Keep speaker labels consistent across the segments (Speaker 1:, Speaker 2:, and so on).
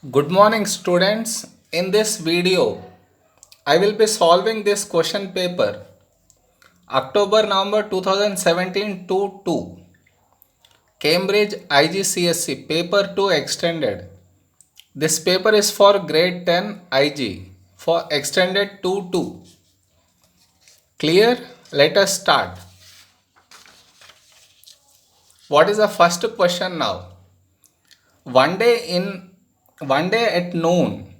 Speaker 1: Good morning students. In this video, I will be solving this question paper October-November 2017 to 2 Cambridge IGCSE paper 2 extended. This paper is for grade 10 IG for extended 2. Clear? Let us start. What is the first question now? One day at noon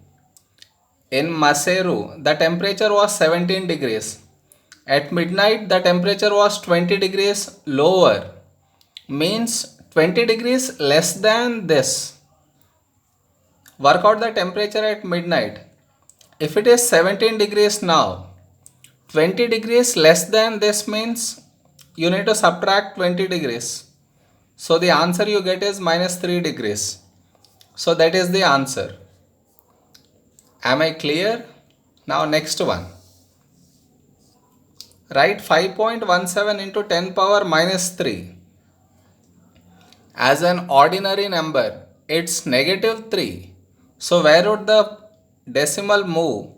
Speaker 1: in Maseru, the temperature was 17 degrees. At midnight, the temperature was 20 degrees lower, means 20 degrees less than this. Work out the temperature at midnight. If it is 17 degrees now, 20 degrees less than this means you need to subtract 20 degrees. So the answer you get is minus 3 degrees. So that is the answer. Am I clear? Now next one. Write 5.17 into 10 power minus 3 as an ordinary number. It's negative 3. So where would the decimal move?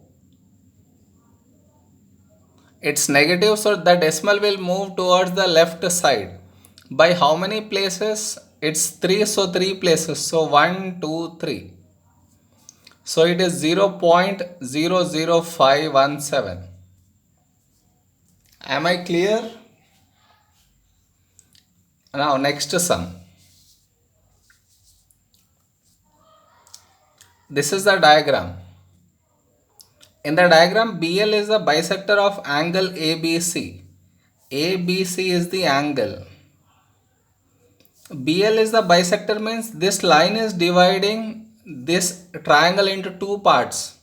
Speaker 1: It's negative, so the decimal will move towards the left side. By how many places? It's 3, so 3 places. So 1, 2, 3. So it is 0.00517. Am I clear? Now next sum. This is the diagram. In the diagram, BL is the bisector of angle ABC. ABC is the angle. BL is the bisector means this line is dividing this triangle into two parts.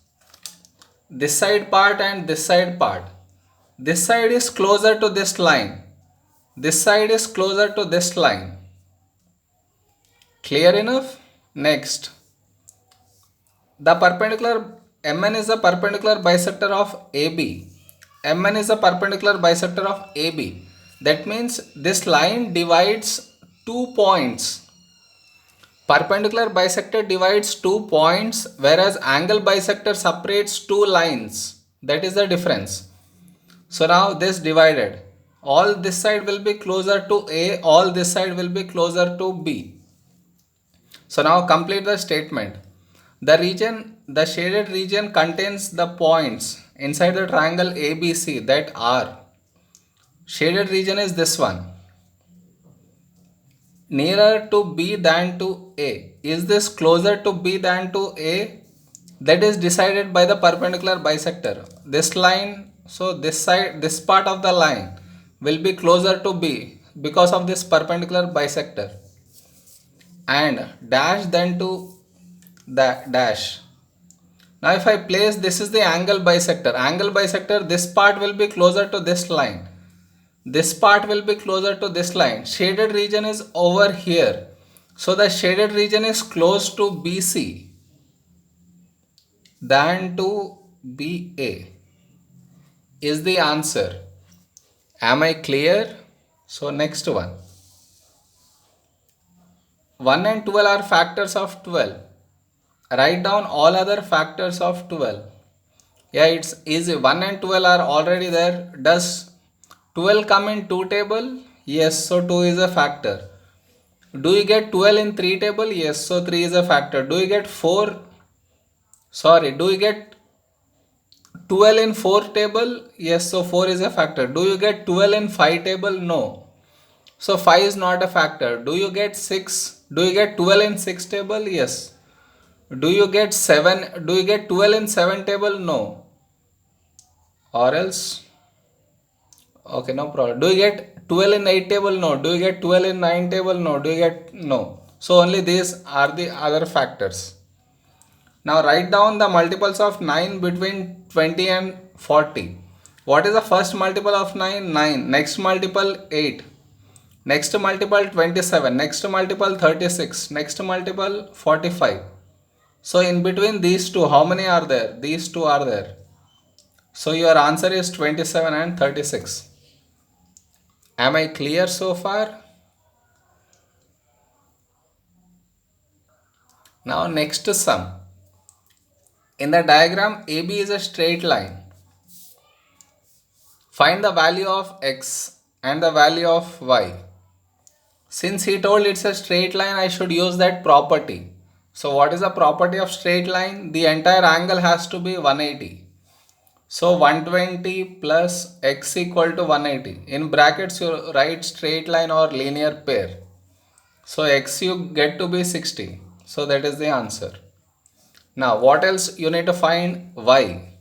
Speaker 1: This side part and this side part. This side is closer to this line. This side is closer to this line. Clear enough? Next. The perpendicular MN is the perpendicular bisector of AB. MN is the perpendicular bisector of AB. That means this line divides 2 points. Perpendicular bisector divides 2 points, whereas angle bisector separates 2 lines. That is the difference. So now this divided. All this side will be closer to A, all this side will be closer to B. So now complete the statement. The shaded region contains the points inside the triangle ABC that are. Shaded region is this one. Nearer to B than to A. Is this closer to B than to A? That is decided by the perpendicular bisector. This line, so this side, this part of the line will be closer to B because of this perpendicular bisector. And dash then to the dash. Now if I place, this is the angle bisector. Angle bisector, this part will be closer to this line. This part will be closer to this line. Shaded region is over here. So the shaded region is close to BC than to BA is the answer. Am I clear? So next one. 1 and 12 are factors of 12. Write down all other factors of 12. Yeah, it's easy. 1 and 12 are already there. Does 12 come in 2 table? Yes, so 2 is a factor. Do you get 12 in 3 table? Yes, so 3 is a factor. Do you get 4? Sorry, do you get 12 in 4 table? Yes, so 4 is a factor. Do you get 12 in 5 table? No. So 5 is not a factor. Do you get 6? Do you get 12 in 6 table? Yes. Do you get 7? Do you get 12 in 7 table? No. Or else? Okay, no problem. Do you get 12 in 8 table? No. Do you get 12 in 9 table? No. Do you get? No. So only these are the other factors. Now write down the multiples of 9 between 20 and 40. What is the first multiple of 9? 9. Next multiple 8. Next multiple 27. Next multiple 36. Next multiple 45. So in between these two, how many are there? These two are there. So your answer is 27 and 36. Am I clear so far? Now next sum. In the diagram, AB is a straight line. Find the value of x and the value of y. Since he told it's a straight line, I should use that property. So what is the property of straight line? The entire angle has to be 180. So 120 plus x equal to 180. In brackets you write straight line or linear pair. So x you get to be 60. So that is the answer. Now what else you need to find? Y.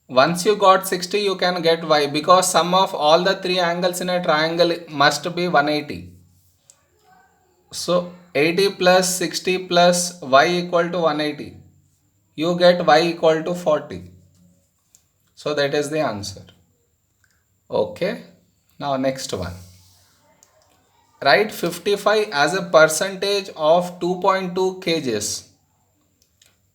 Speaker 1: Once you got 60 you can get y, because sum of all the three angles in a triangle must be 180. So 80 plus 60 plus y equal to 180. You get y equal to 40. So that is the answer. Okay. Now next one. Write 55 as a percentage of 2.2 kgs.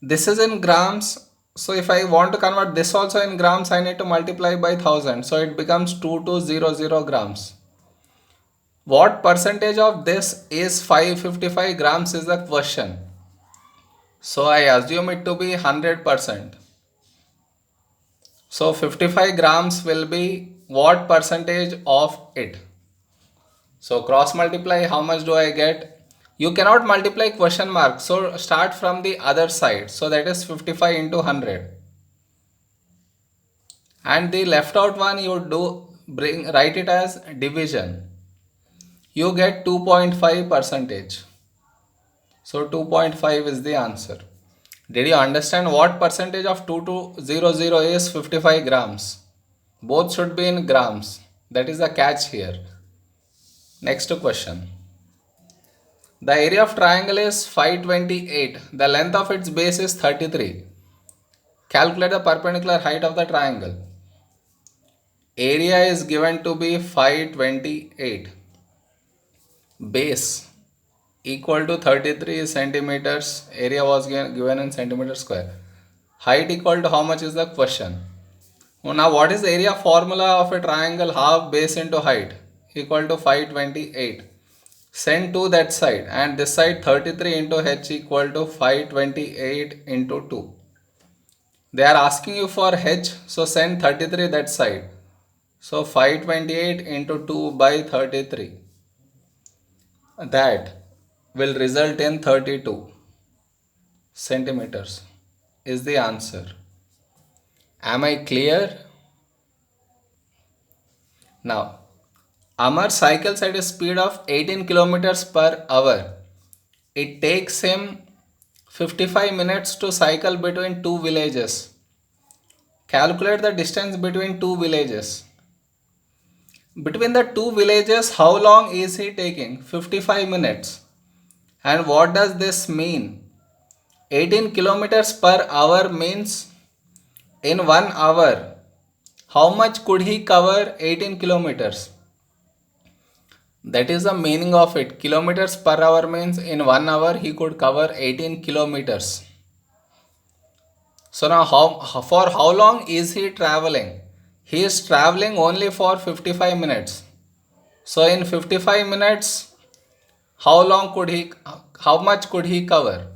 Speaker 1: This is in grams. So if I want to convert this also in grams, I need to multiply by 1000. So it becomes 2200 grams. What percentage of this is 555 grams is the question. So I assume it to be 100%. So 55 grams will be what percentage of it? So cross multiply, how much do I get? You cannot multiply question mark. So start from the other side. So that is 55 into 100. And the left out one you write it as division. You get 2.5 percentage. So 2.5 is the answer. Did you understand what percentage of 2200 is 55 grams? Both should be in grams. That is the catch here. Next question. The area of triangle is 528. The length of its base is 33. Calculate the perpendicular height of the triangle. Area is given to be 528. Base equal to 33 centimeters. Area was given in centimeter square. Height equal to how much is the question. Now what is the area formula of a triangle? Half base into height equal to 528. Send to that side, and this side 33 into h equal to 528 into 2. They are asking you for h, so send 33 that side. So 528 into 2 by 33. That will result in 32 centimeters is the answer. Am I clear? Now, Amar cycles at a speed of 18 kilometers per hour. It takes him 55 minutes to cycle between two villages. Calculate the distance between two villages. Between the two villages, how long is he taking? 55 minutes. And what does this mean? 18 kilometers per hour means in 1 hour, how much could he cover 18 kilometers? That is the meaning of it. Kilometers per hour means in 1 hour he could cover 18 kilometers. So now for how long is he traveling? He is traveling only for 55 minutes. So in 55 minutes, how much could he cover?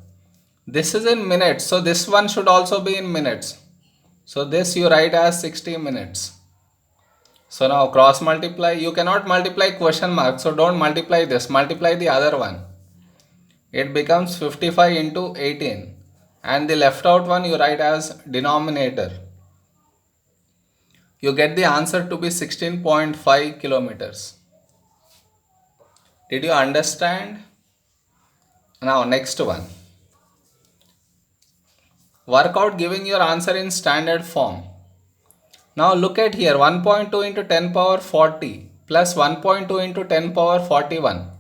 Speaker 1: This is in minutes. So this one should also be in minutes. So this you write as 60 minutes. So now cross multiply. You cannot multiply question mark. So don't multiply this. Multiply the other one. It becomes 55 into 18. And the left out one you write as denominator. You get the answer to be 16.5 kilometers. Did you understand? Now next one. Work out giving your answer in standard form. Now look at here, 1.2 into 10 power 40 plus 1.2 into 10 power 41.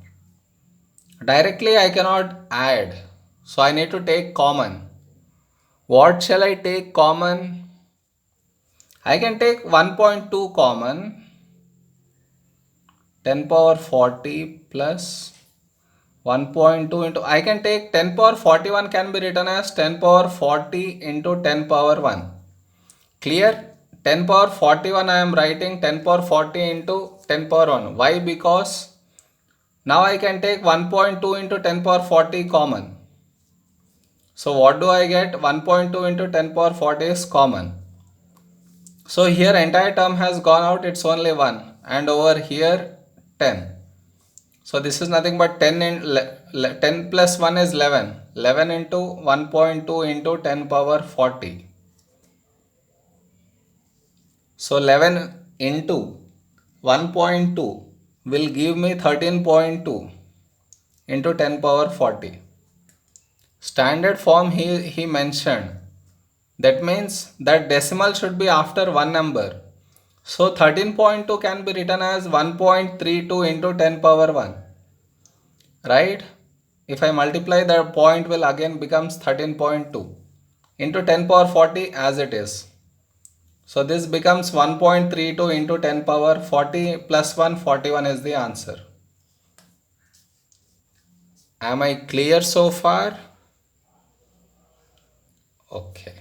Speaker 1: Directly I cannot add. So I need to take common. What shall I take common? I can take 1.2 common. 10 power 40 plus 1.2 into, I can take 10 power 41 can be written as 10 power 40 into 10 power 1. Clear? 10 power 41 I am writing 10 power 40 into 10 power 1. Why? Because now I can take 1.2 into 10 power 40 common. So what do I get? 1.2 into 10 power 40 is common. So here entire term has gone out, it's only 1, and over here 10. So this is nothing but 10 in 10 plus 1 is 11. 11 into 1.2 into 10 power 40. So 11 into 1.2 will give me 13.2 into 10 power 40. Standard form he mentioned. That means that decimal should be after one number. So 13.2 can be written as 1.32 into 10 power 1. Right? If I multiply, the point will again becomes 13.2 into 10 power 40 as it is. So this becomes 1.32 into 10 power 40 plus 1, 41 is the answer. Am I clear so far? Okay.